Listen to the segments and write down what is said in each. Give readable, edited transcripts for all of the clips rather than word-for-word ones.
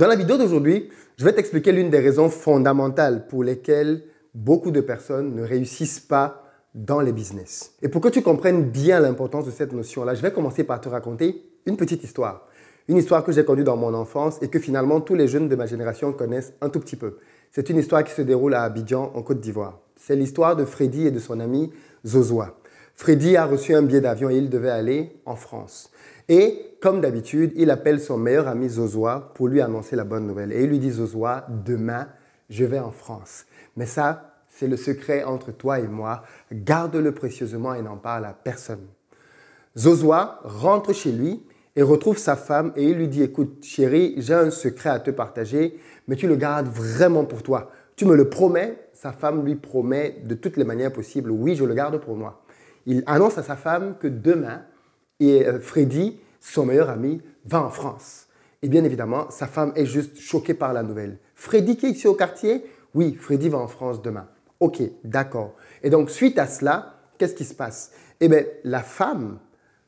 Dans la vidéo d'aujourd'hui, je vais t'expliquer l'une des raisons fondamentales pour lesquelles beaucoup de personnes ne réussissent pas dans les business. Et pour que tu comprennes bien l'importance de cette notion-là, je vais commencer par te raconter une petite histoire. Une histoire que j'ai connue dans mon enfance et que finalement tous les jeunes de ma génération connaissent un tout petit peu. C'est une histoire qui se déroule à Abidjan, en Côte d'Ivoire. C'est l'histoire de Freddy et de son ami Zozwa. Freddy a reçu un billet d'avion et il devait aller en France. Et comme d'habitude, il appelle son meilleur ami Zozwa pour lui annoncer la bonne nouvelle. Et il lui dit: Zozwa, demain, je vais en France. Mais ça, c'est le secret entre toi et moi. Garde-le précieusement et n'en parle à personne. Zozwa rentre chez lui et retrouve sa femme et il lui dit: écoute chérie, j'ai un secret à te partager, mais tu le gardes vraiment pour toi. Tu me le promets? Sa femme lui promet de toutes les manières possibles: oui, je le garde pour moi. Il annonce à sa femme que demain, Freddy, son meilleur ami, va en France. Et bien évidemment, sa femme est juste choquée par la nouvelle. Freddy qui est ici au quartier? Oui, Freddy va en France demain. Ok, d'accord. Et donc, suite à cela, qu'est-ce qui se passe? Eh bien, la femme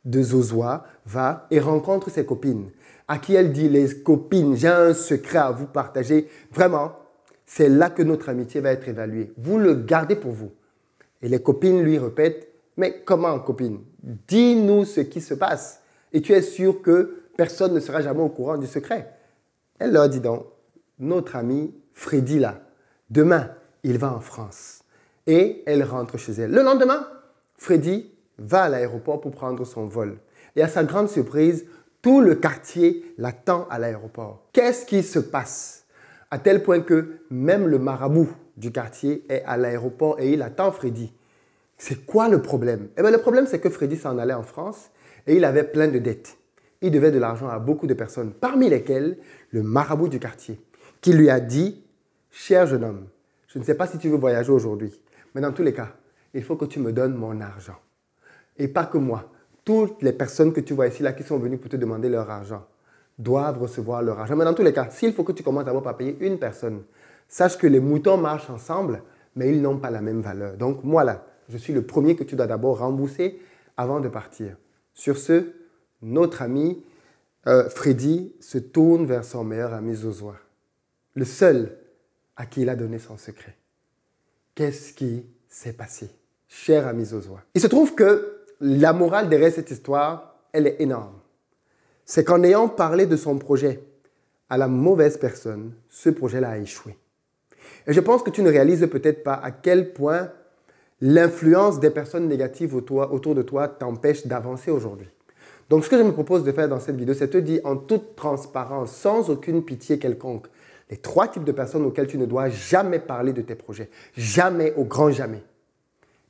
de Zozwa va et rencontre ses copines, à qui elle dit: les copines, j'ai un secret à vous partager. Vraiment, c'est là que notre amitié va être évaluée. Vous le gardez pour vous. Et les copines lui répètent: mais comment, copine? Dis-nous ce qui se passe. Et tu es sûr que personne ne sera jamais au courant du secret. Elle leur dit donc: notre ami Freddy là, demain, il va en France. Et elle rentre chez elle. Le lendemain, Freddy va à l'aéroport pour prendre son vol. Et à sa grande surprise, tout le quartier l'attend à l'aéroport. Qu'est-ce qui se passe? À tel point que même le marabout du quartier est à l'aéroport et il attend Freddy. C'est quoi le problème? Eh bien, le problème, c'est que Freddy s'en allait en France et il avait plein de dettes. Il devait de l'argent à beaucoup de personnes, parmi lesquelles le marabout du quartier, qui lui a dit: cher jeune homme, je ne sais pas si tu veux voyager aujourd'hui, mais dans tous les cas, il faut que tu me donnes mon argent. Et pas que moi. Toutes les personnes que tu vois ici, là, qui sont venues pour te demander leur argent, doivent recevoir leur argent. Mais dans tous les cas, s'il faut que tu commences d'abord par payer une personne, sache que les moutons marchent ensemble, mais ils n'ont pas la même valeur. Donc, moi, là, je suis le premier que tu dois d'abord rembourser avant de partir. Sur ce, notre ami Freddy se tourne vers son meilleur ami Zozwa, le seul à qui il a donné son secret. Qu'est-ce qui s'est passé, cher ami Zozwa? Il se trouve que la morale derrière cette histoire, elle est énorme. C'est qu'en ayant parlé de son projet à la mauvaise personne, ce projet-là a échoué. Et je pense que tu ne réalises peut-être pas à quel point l'influence des personnes négatives autour de toi t'empêche d'avancer aujourd'hui. Donc, ce que je me propose de faire dans cette vidéo, c'est te dire en toute transparence, sans aucune pitié quelconque, les 3 types de personnes auxquelles tu ne dois jamais parler de tes projets. Jamais, au grand jamais.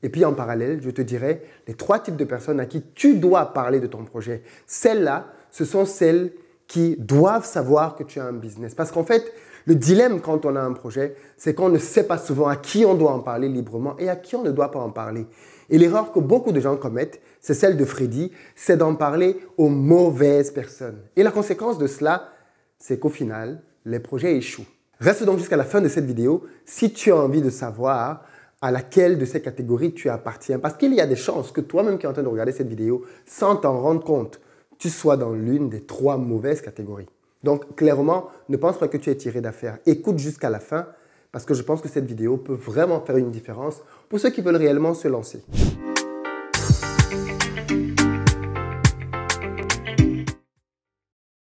Et puis, en parallèle, je te dirai les 3 types de personnes à qui tu dois parler de ton projet. Celles-là, ce sont celles qui doivent savoir que tu as un business. Parce qu'en fait, le dilemme quand on a un projet, c'est qu'on ne sait pas souvent à qui on doit en parler librement et à qui on ne doit pas en parler. Et l'erreur que beaucoup de gens commettent, c'est celle de Freddy, c'est d'en parler aux mauvaises personnes. Et la conséquence de cela, c'est qu'au final, les projets échouent. Reste donc jusqu'à la fin de cette vidéo si tu as envie de savoir à laquelle de ces catégories tu appartiens. Parce qu'il y a des chances que toi-même qui es en train de regarder cette vidéo, sans t'en rendre compte, tu sois dans l'une des 3 mauvaises catégories. Donc, clairement, ne pense pas que tu es tiré d'affaire. Écoute jusqu'à la fin parce que je pense que cette vidéo peut vraiment faire une différence pour ceux qui veulent réellement se lancer.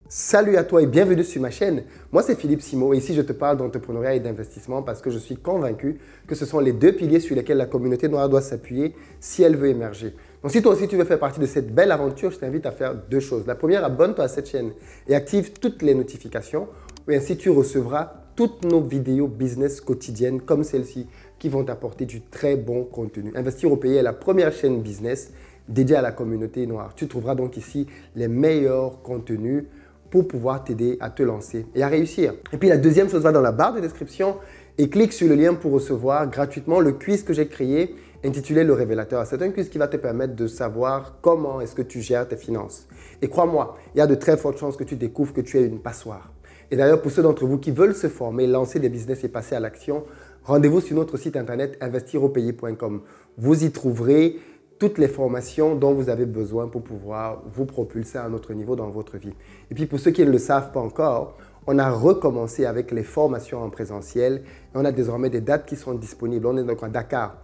Salut à toi et bienvenue sur ma chaîne. Moi, c'est Philippe Simo et ici, je te parle d'entrepreneuriat et d'investissement parce que je suis convaincu que ce sont les 2 piliers sur lesquels la communauté noire doit s'appuyer si elle veut émerger. Donc, si toi aussi tu veux faire partie de cette belle aventure, je t'invite à faire 2 choses. La première, abonne-toi à cette chaîne et active toutes les notifications. Et ainsi, tu recevras toutes nos vidéos business quotidiennes comme celle-ci qui vont t'apporter du très bon contenu. Investir au pays est la première chaîne business dédiée à la communauté noire. Tu trouveras donc ici les meilleurs contenus pour pouvoir t'aider à te lancer et à réussir. Et puis la deuxième chose, va dans la barre de description et clique sur le lien pour recevoir gratuitement le quiz que j'ai créé intitulé Le Révélateur. C'est un quiz qui va te permettre de savoir comment est-ce que tu gères tes finances. Et crois-moi, il y a de très fortes chances que tu découvres que tu es une passoire. Et d'ailleurs, pour ceux d'entre vous qui veulent se former, lancer des business et passer à l'action, rendez-vous sur notre site internet investiraupayé.com. Vous y trouverez toutes les formations dont vous avez besoin pour pouvoir vous propulser à un autre niveau dans votre vie. Et puis pour ceux qui ne le savent pas encore, on a recommencé avec les formations en présentiel et on a désormais des dates qui sont disponibles. On est donc à Dakar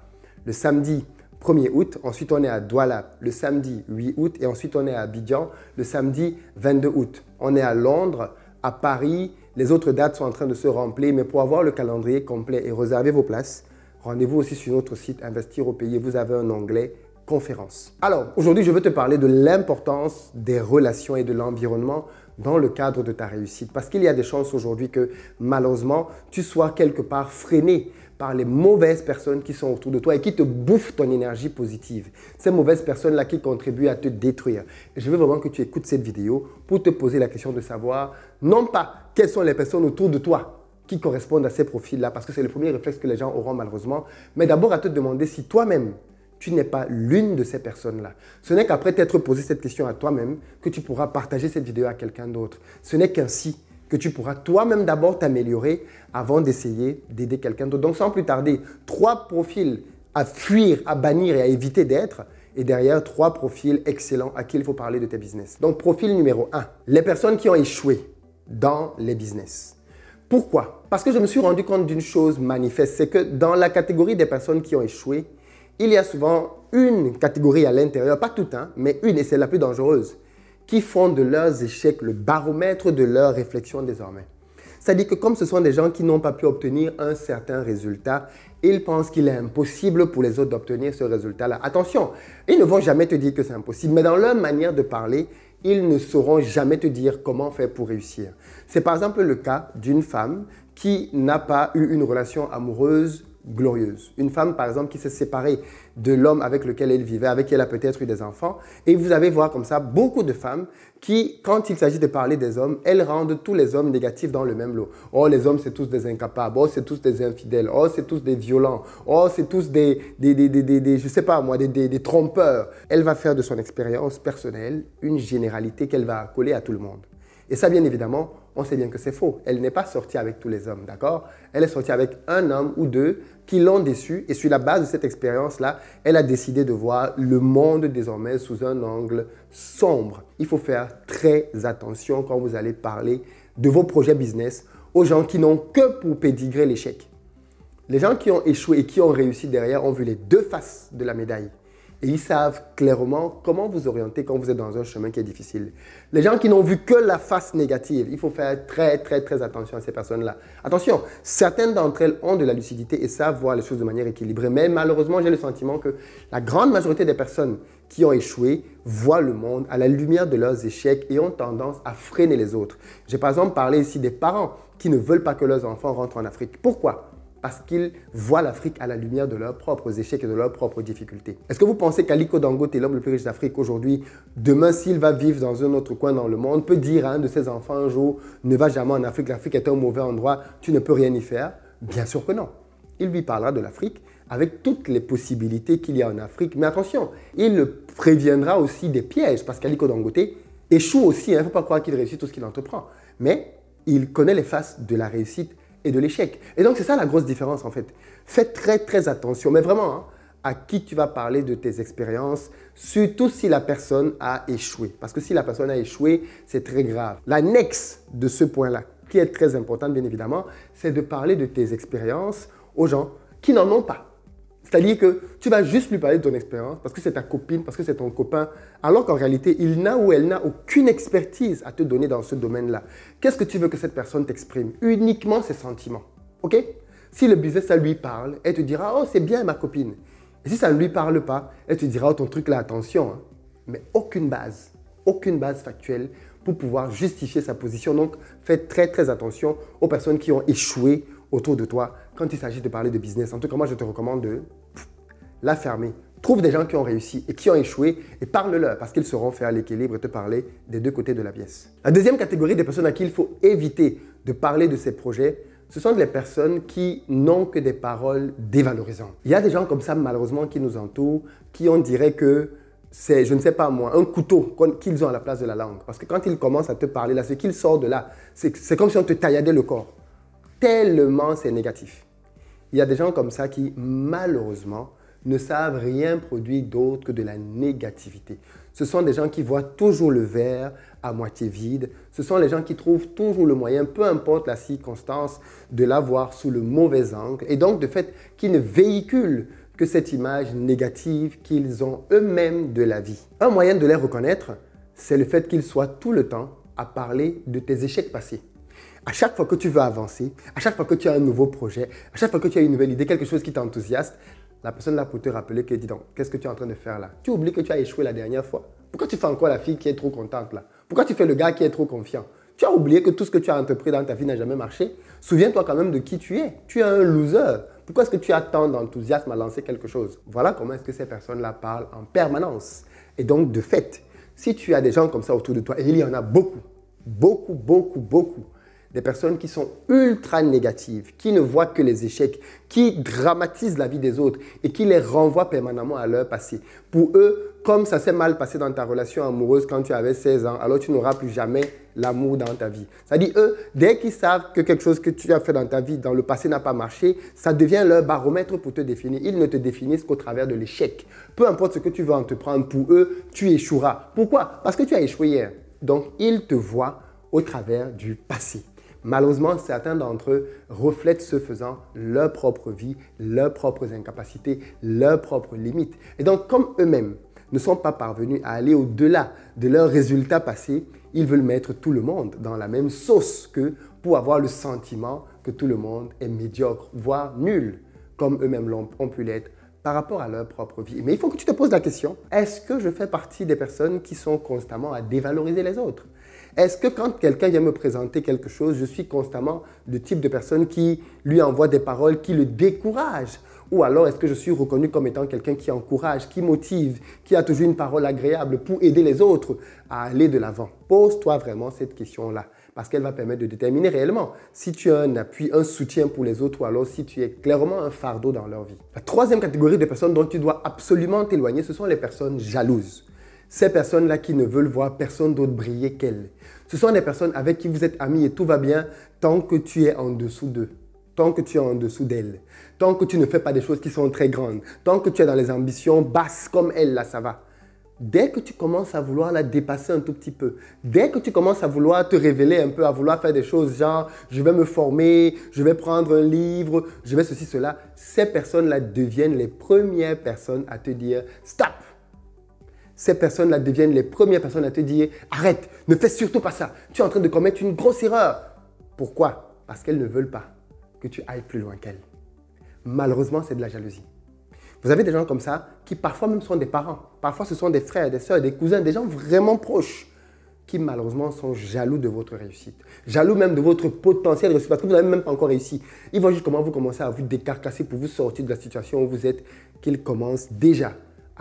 le samedi 1er août, ensuite on est à Douala le samedi 8 août et ensuite on est à Abidjan le samedi 22 août. On est à Londres, à Paris, les autres dates sont en train de se remplir, mais pour avoir le calendrier complet et réserver vos places, rendez-vous aussi sur notre site Investir au Pays, vous avez un onglet conférence. Alors, aujourd'hui, je veux te parler de l'importance des relations et de l'environnement dans le cadre de ta réussite. Parce qu'il y a des chances aujourd'hui que, malheureusement, tu sois quelque part freiné par les mauvaises personnes qui sont autour de toi et qui te bouffent ton énergie positive. Ces mauvaises personnes-là qui contribuent à te détruire. Et je veux vraiment que tu écoutes cette vidéo pour te poser la question de savoir, non pas quelles sont les personnes autour de toi qui correspondent à ces profils-là, parce que c'est le premier réflexe que les gens auront malheureusement, mais d'abord à te demander si toi-même, tu n'es pas l'une de ces personnes-là. Ce n'est qu'après t'être posé cette question à toi-même que tu pourras partager cette vidéo à quelqu'un d'autre. Ce n'est qu'ainsi que tu pourras toi-même d'abord t'améliorer avant d'essayer d'aider quelqu'un d'autre. Donc sans plus tarder, 3 profils à fuir, à bannir et à éviter d'être. Et derrière, 3 profils excellents à qui il faut parler de tes business. Donc profil numéro 1, les personnes qui ont échoué dans les business. Pourquoi? Parce que je me suis rendu compte d'une chose manifeste, c'est que dans la catégorie des personnes qui ont échoué, il y a souvent une catégorie à l'intérieur, pas toute, mais une, et c'est la plus dangereuse, qui font de leurs échecs le baromètre de leur réflexion désormais. C'est-à-dire que comme ce sont des gens qui n'ont pas pu obtenir un certain résultat, ils pensent qu'il est impossible pour les autres d'obtenir ce résultat-là. Attention, ils ne vont jamais te dire que c'est impossible, mais dans leur manière de parler, ils ne sauront jamais te dire comment faire pour réussir. C'est par exemple le cas d'une femme qui n'a pas eu une relation amoureuse glorieuse. Une femme, par exemple, qui s'est séparée de l'homme avec lequel elle vivait, avec qui elle a peut-être eu des enfants. Et vous allez voir comme ça beaucoup de femmes qui, quand il s'agit de parler des hommes, elles rendent tous les hommes négatifs dans le même lot. Oh, les hommes, c'est tous des incapables. Oh, c'est tous des infidèles. Oh, c'est tous des violents. Oh, c'est tous je sais pas moi, des trompeurs. Elle va faire de son expérience personnelle une généralité qu'elle va coller à tout le monde. Et ça, bien évidemment, on sait bien que c'est faux. Elle n'est pas sortie avec tous les hommes, d'accord? Elle est sortie avec un homme ou deux qui l'ont déçue. Et sur la base de cette expérience-là, elle a décidé de voir le monde désormais sous un angle sombre. Il faut faire très attention quand vous allez parler de vos projets business aux gens qui n'ont que pour pédigrer l'échec. Les gens qui ont échoué et qui ont réussi derrière ont vu les 2 faces de la médaille. Et ils savent clairement comment vous orienter quand vous êtes dans un chemin qui est difficile. Les gens qui n'ont vu que la face négative, il faut faire très attention à ces personnes-là. Attention, certaines d'entre elles ont de la lucidité et savent voir les choses de manière équilibrée. Mais malheureusement, j'ai le sentiment que la grande majorité des personnes qui ont échoué voient le monde à la lumière de leurs échecs et ont tendance à freiner les autres. J'ai par exemple parlé ici des parents qui ne veulent pas que leurs enfants rentrent en Afrique. Pourquoi ? Parce qu'ils voient l'Afrique à la lumière de leurs propres échecs et de leurs propres difficultés. Est-ce que vous pensez qu'Aliko Dangote est l'homme le plus riche d'Afrique aujourd'hui? Demain, s'il va vivre dans un autre coin dans le monde, peut dire à un de ses enfants un jour, ne va jamais en Afrique, l'Afrique est un mauvais endroit, tu ne peux rien y faire? Bien sûr que non. Il lui parlera de l'Afrique avec toutes les possibilités qu'il y a en Afrique. Mais attention, il le préviendra aussi des pièges parce qu'Aliko Dangote échoue aussi. Il ne faut pas croire qu'il réussit tout ce qu'il entreprend. Mais il connaît les faces de la réussite et de l'échec. Et donc, c'est ça la grosse différence en fait. Fais très attention, mais vraiment, à qui tu vas parler de tes expériences, surtout si la personne a échoué. Parce que si la personne a échoué, c'est très grave. L'annexe de ce point-là, qui est très importante bien évidemment, c'est de parler de tes expériences aux gens qui n'en ont pas. C'est-à-dire que tu vas juste lui parler de ton expérience parce que c'est ta copine, parce que c'est ton copain, alors qu'en réalité, il n'a ou elle n'a aucune expertise à te donner dans ce domaine-là. Qu'est-ce que tu veux que cette personne t'exprime? Uniquement ses sentiments. OK? Si le business, ça lui parle, elle te dira « Oh, c'est bien ma copine ». Et si ça ne lui parle pas, elle te dira « Oh, ton truc là, attention. » Mais aucune base factuelle pour pouvoir justifier sa position. Donc, fais très attention aux personnes qui ont échoué autour de toi quand il s'agit de parler de business. En tout cas, moi, je te recommande de la fermer. Trouve des gens qui ont réussi et qui ont échoué et parle-leur parce qu'ils sauront faire l'équilibre et te parler des 2 côtés de la pièce. La deuxième catégorie des personnes à qui il faut éviter de parler de ces projets, ce sont les personnes qui n'ont que des paroles dévalorisantes. Il y a des gens comme ça, malheureusement, qui nous entourent, qui on dirait que c'est, je ne sais pas moi, un couteau qu'ils ont à la place de la langue. Parce que quand ils commencent à te parler, là, ce qu'ils sortent de là, c'est comme si on te tailladait le corps. Tellement c'est négatif. Il y a des gens comme ça qui, malheureusement, ne savent rien produire d'autre que de la négativité. Ce sont des gens qui voient toujours le verre à moitié vide. Ce sont les gens qui trouvent toujours le moyen, peu importe la circonstance, de la voir sous le mauvais angle. Et donc, de fait, qui ne véhiculent que cette image négative qu'ils ont eux-mêmes de la vie. Un moyen de les reconnaître, c'est le fait qu'ils soient tout le temps à parler de tes échecs passés. À chaque fois que tu veux avancer, à chaque fois que tu as un nouveau projet, à chaque fois que tu as une nouvelle idée, quelque chose qui t'enthousiasme, la personne là pour te rappeler que dis donc, qu'est-ce que tu es en train de faire là? Tu oublies que tu as échoué la dernière fois. Pourquoi tu fais encore la fille qui est trop contente là? Pourquoi tu fais le gars qui est trop confiant? Tu as oublié que tout ce que tu as entrepris dans ta vie n'a jamais marché. Souviens-toi quand même de qui tu es. Tu es un loser. Pourquoi est-ce que tu as tant d'enthousiasme à lancer quelque chose? Voilà comment est-ce que ces personnes-là parlent en permanence. Et donc, de fait, si tu as des gens comme ça autour de toi, et il y en a beaucoup, beaucoup, beaucoup, beaucoup, des personnes qui sont ultra négatives, qui ne voient que les échecs, qui dramatisent la vie des autres et qui les renvoient permanemment à leur passé. Pour eux, comme ça s'est mal passé dans ta relation amoureuse quand tu avais 16 ans, alors tu n'auras plus jamais l'amour dans ta vie. C'est-à-dire, eux, dès qu'ils savent que quelque chose que tu as fait dans ta vie, dans le passé, n'a pas marché, ça devient leur baromètre pour te définir. Ils ne te définissent qu'au travers de l'échec. Peu importe ce que tu veux entreprendre, pour eux, tu échoueras. Pourquoi? Parce que tu as échoué hier. Donc, ils te voient au travers du passé. Malheureusement, certains d'entre eux reflètent ce faisant leur propre vie, leurs propres incapacités, leurs propres limites. Et donc, comme eux-mêmes ne sont pas parvenus à aller au-delà de leurs résultats passés, ils veulent mettre tout le monde dans la même sauce qu'eux pour avoir le sentiment que tout le monde est médiocre, voire nul, comme eux-mêmes ont pu l'être par rapport à leur propre vie. Mais il faut que tu te poses la question, est-ce que je fais partie des personnes qui sont constamment à dévaloriser les autres? Est-ce que quand quelqu'un vient me présenter quelque chose, je suis constamment le type de personne qui lui envoie des paroles qui le découragent? Ou alors est-ce que je suis reconnu comme étant quelqu'un qui encourage, qui motive, qui a toujours une parole agréable pour aider les autres à aller de l'avant? Pose-toi vraiment cette question-là parce qu'elle va permettre de déterminer réellement si tu as un appui, un soutien pour les autres ou alors si tu es clairement un fardeau dans leur vie. La troisième catégorie de personnes dont tu dois absolument t'éloigner, ce sont les personnes jalouses. Ces personnes-là qui ne veulent voir personne d'autre briller qu'elles. Ce sont des personnes avec qui vous êtes amis et tout va bien tant que tu es en dessous d'eux, tant que tu es en dessous d'elles, tant que tu ne fais pas des choses qui sont très grandes, tant que tu es dans les ambitions basses comme elles, là, ça va. Dès que tu commences à vouloir la dépasser un tout petit peu, dès que tu commences à vouloir te révéler un peu, à vouloir faire des choses genre je vais me former, je vais prendre un livre, je vais ceci, cela, ces personnes-là deviennent les premières personnes à te dire stop. Ces personnes-là deviennent les premières personnes à te dire « Arrête, ne fais surtout pas ça. Tu es en train de commettre une grosse erreur. » Pourquoi? Parce qu'elles ne veulent pas que tu ailles plus loin qu'elles. Malheureusement, c'est de la jalousie. Vous avez des gens comme ça qui parfois même sont des parents. Parfois, ce sont des frères, des sœurs, des cousins, des gens vraiment proches qui malheureusement sont jaloux de votre réussite. Jaloux même de votre potentiel réussite parce que vous n'avez même pas encore réussi. Ils voient juste comment vous commencez à vous décarcasser pour vous sortir de la situation où vous êtes, qu'ils commencent déjà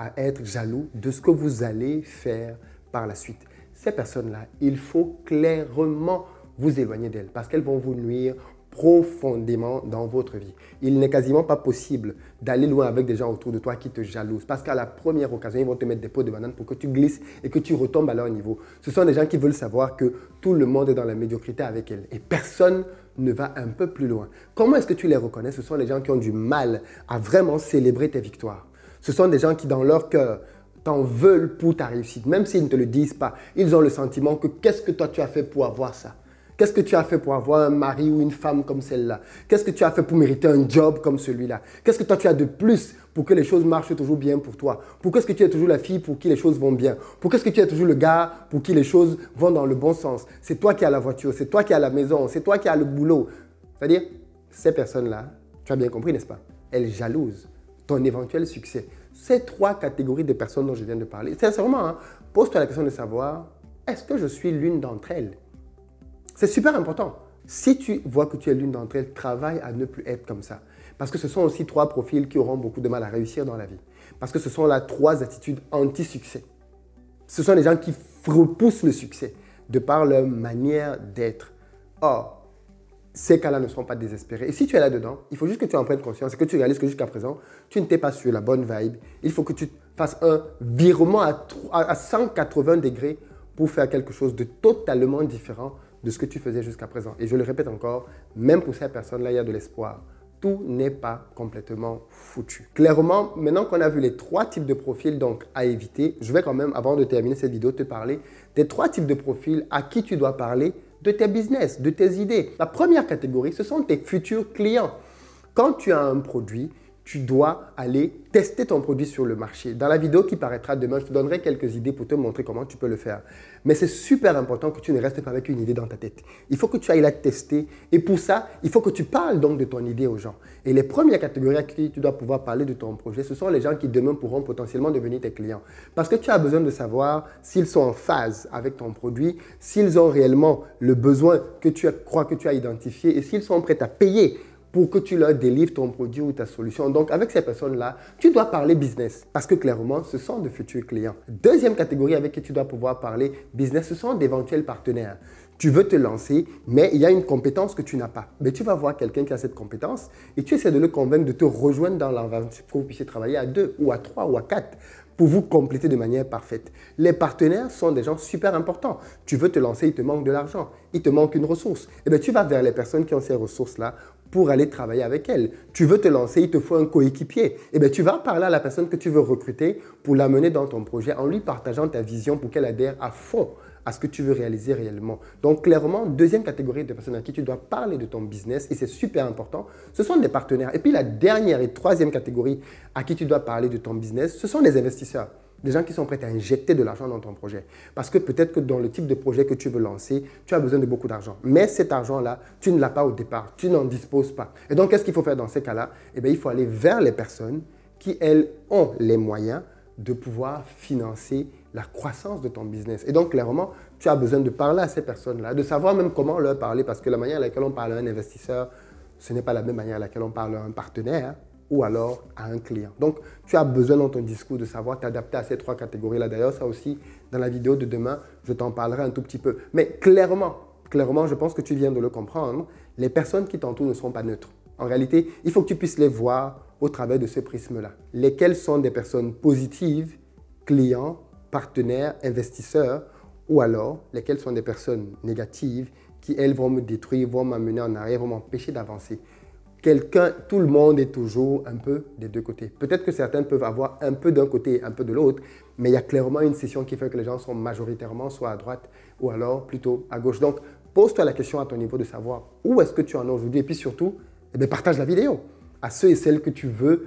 à être jaloux de ce que vous allez faire par la suite. Ces personnes-là, il faut clairement vous éloigner d'elles parce qu'elles vont vous nuire profondément dans votre vie. Il n'est quasiment pas possible d'aller loin avec des gens autour de toi qui te jalousent parce qu'à la première occasion, ils vont te mettre des pots de banane pour que tu glisses et que tu retombes à leur niveau. Ce sont des gens qui veulent savoir que tout le monde est dans la médiocrité avec elles et personne ne va un peu plus loin. Comment est-ce que tu les reconnais? Ce sont les gens qui ont du mal à vraiment célébrer tes victoires. Ce sont des gens qui, dans leur cœur, t'en veulent pour ta réussite. Même s'ils ne te le disent pas, ils ont le sentiment que qu'est-ce que toi tu as fait pour avoir ça? Qu'est-ce que tu as fait pour avoir un mari ou une femme comme celle-là? Qu'est-ce que tu as fait pour mériter un job comme celui-là? Qu'est-ce que toi tu as de plus pour que les choses marchent toujours bien pour toi? Pourquoi est-ce que tu es toujours la fille pour qui les choses vont bien? Pourquoi est-ce que tu es toujours le gars pour qui les choses vont dans le bon sens? C'est toi qui as la voiture, c'est toi qui as la maison, c'est toi qui as le boulot. C'est-à-dire, ces personnes-là, tu as bien compris, n'est-ce pas? Elles jalousent ton éventuel succès. Ces trois catégories de personnes dont je viens de parler, sincèrement, pose-toi la question de savoir, est-ce que je suis l'une d'entre elles? C'est super important. Si tu vois que tu es l'une d'entre elles, travaille à ne plus être comme ça. Parce que ce sont aussi trois profils qui auront beaucoup de mal à réussir dans la vie. Parce que ce sont là trois attitudes anti-succès. Ce sont les gens qui repoussent le succès de par leur manière d'être. Or, ces cas-là ne sont pas désespérés. Et si tu es là-dedans, il faut juste que tu en prennes conscience et que tu réalises que jusqu'à présent, tu n'étais pas sur la bonne vibe. Il faut que tu fasses un virement à 180 degrés pour faire quelque chose de totalement différent de ce que tu faisais jusqu'à présent. Et je le répète encore, même pour ces personnes-là, il y a de l'espoir. tout n'est pas complètement foutu. Clairement, maintenant qu'on a vu les 3 types de profils donc à éviter, je vais quand même, avant de terminer cette vidéo, te parler des 3 types de profils à qui tu dois parler de tes business, de tes idées. La première catégorie, ce sont tes futurs clients. Quand tu as un produit, tu dois aller tester ton produit sur le marché. Dans la vidéo qui paraîtra demain, je te donnerai quelques idées pour te montrer comment tu peux le faire. Mais c'est super important que tu ne restes pas avec une idée dans ta tête. Il faut que tu ailles la tester. Et pour ça, il faut que tu parles donc de ton idée aux gens. Et les premières catégories à qui tu dois pouvoir parler de ton projet, ce sont les gens qui demain pourront potentiellement devenir tes clients. Parce que tu as besoin de savoir s'ils sont en phase avec ton produit, s'ils ont réellement le besoin que tu crois que tu as identifié et s'ils sont prêts à payer pour que tu leur délivres ton produit ou ta solution. Donc, avec ces personnes-là, tu dois parler business parce que clairement, ce sont de futurs clients. Deuxième catégorie avec qui tu dois pouvoir parler business, ce sont d'éventuels partenaires. Tu veux te lancer, mais il y a une compétence que tu n'as pas. Mais tu vas voir quelqu'un qui a cette compétence et tu essaies de le convaincre de te rejoindre dans l'aventure pour que vous puissiez travailler à 2 ou à 3 ou à 4 pour vous compléter de manière parfaite. Les partenaires sont des gens super importants. Tu veux te lancer, il te manque de l'argent, il te manque une ressource. Eh bien, tu vas vers les personnes qui ont ces ressources-là pour aller travailler avec elles. Tu veux te lancer, il te faut un coéquipier. Eh bien, tu vas parler à la personne que tu veux recruter pour l'amener dans ton projet en lui partageant ta vision pour qu'elle adhère à fond à ce que tu veux réaliser réellement. Donc, clairement, deuxième catégorie de personnes à qui tu dois parler de ton business, et c'est super important, ce sont des partenaires. Et puis, la dernière et troisième catégorie à qui tu dois parler de ton business, ce sont les investisseurs. Des gens qui sont prêts à injecter de l'argent dans ton projet. Parce que peut-être que dans le type de projet que tu veux lancer, tu as besoin de beaucoup d'argent. Mais cet argent-là, tu ne l'as pas au départ. Tu n'en disposes pas. Et donc, qu'est-ce qu'il faut faire dans ces cas-là? Eh bien, il faut aller vers les personnes qui, elles, ont les moyens de pouvoir financer la croissance de ton business. Et donc, clairement, tu as besoin de parler à ces personnes-là, de savoir même comment leur parler, parce que la manière à laquelle on parle à un investisseur, ce n'est pas la même manière à laquelle on parle à un partenaire ou alors à un client. Donc, tu as besoin dans ton discours de savoir t'adapter à ces 3 catégories-là. D'ailleurs, ça aussi, dans la vidéo de demain, je t'en parlerai un tout petit peu. Mais clairement, je pense que tu viens de le comprendre, les personnes qui t'entourent ne sont pas neutres. En réalité, il faut que tu puisses les voir au travers de ce prisme-là. Lesquelles sont des personnes positives, clients, partenaires, investisseurs, ou alors lesquelles sont des personnes négatives qui, elles, vont me détruire, vont m'amener en arrière, vont m'empêcher d'avancer. Tout le monde est toujours un peu des deux côtés. Peut-être que certains peuvent avoir un peu d'un côté et un peu de l'autre, mais il y a clairement une session qui fait que les gens sont majoritairement soit à droite ou alors plutôt à gauche. Donc, pose-toi la question à ton niveau de savoir où est-ce que tu en es aujourd'hui et puis surtout, eh bien, partage la vidéo à ceux et celles que tu veux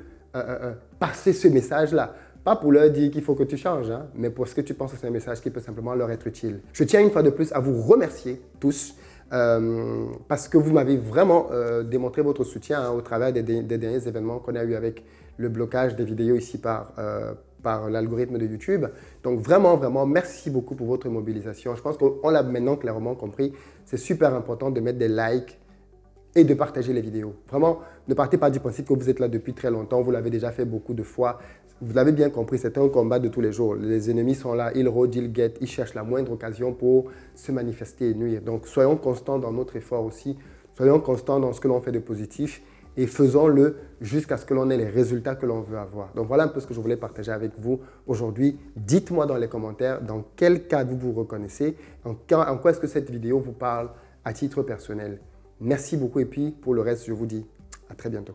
passer ce message-là. Pas pour leur dire qu'il faut que tu changes, hein, mais parce que tu penses que c'est un message qui peut simplement leur être utile. Je tiens une fois de plus à vous remercier tous parce que vous m'avez vraiment démontré votre soutien au travers des derniers événements qu'on a eu avec le blocage des vidéos ici par l'algorithme de YouTube. Donc vraiment, vraiment, merci beaucoup pour votre mobilisation. Je pense qu'on l'a maintenant clairement compris. C'est super important de mettre des likes et de partager les vidéos. Vraiment, ne partez pas du principe que vous êtes là depuis très longtemps. Vous l'avez déjà fait beaucoup de fois. Vous l'avez bien compris, c'est un combat de tous les jours. Les ennemis sont là, ils rôdent, ils guettent, ils cherchent la moindre occasion pour se manifester et nuire. Donc, soyons constants dans notre effort aussi. Soyons constants dans ce que l'on fait de positif et faisons-le jusqu'à ce que l'on ait les résultats que l'on veut avoir. Donc, voilà un peu ce que je voulais partager avec vous aujourd'hui. Dites-moi dans les commentaires dans quel cas vous vous reconnaissez, en quoi est-ce que cette vidéo vous parle à titre personnel. Merci beaucoup et puis pour le reste, je vous dis à très bientôt.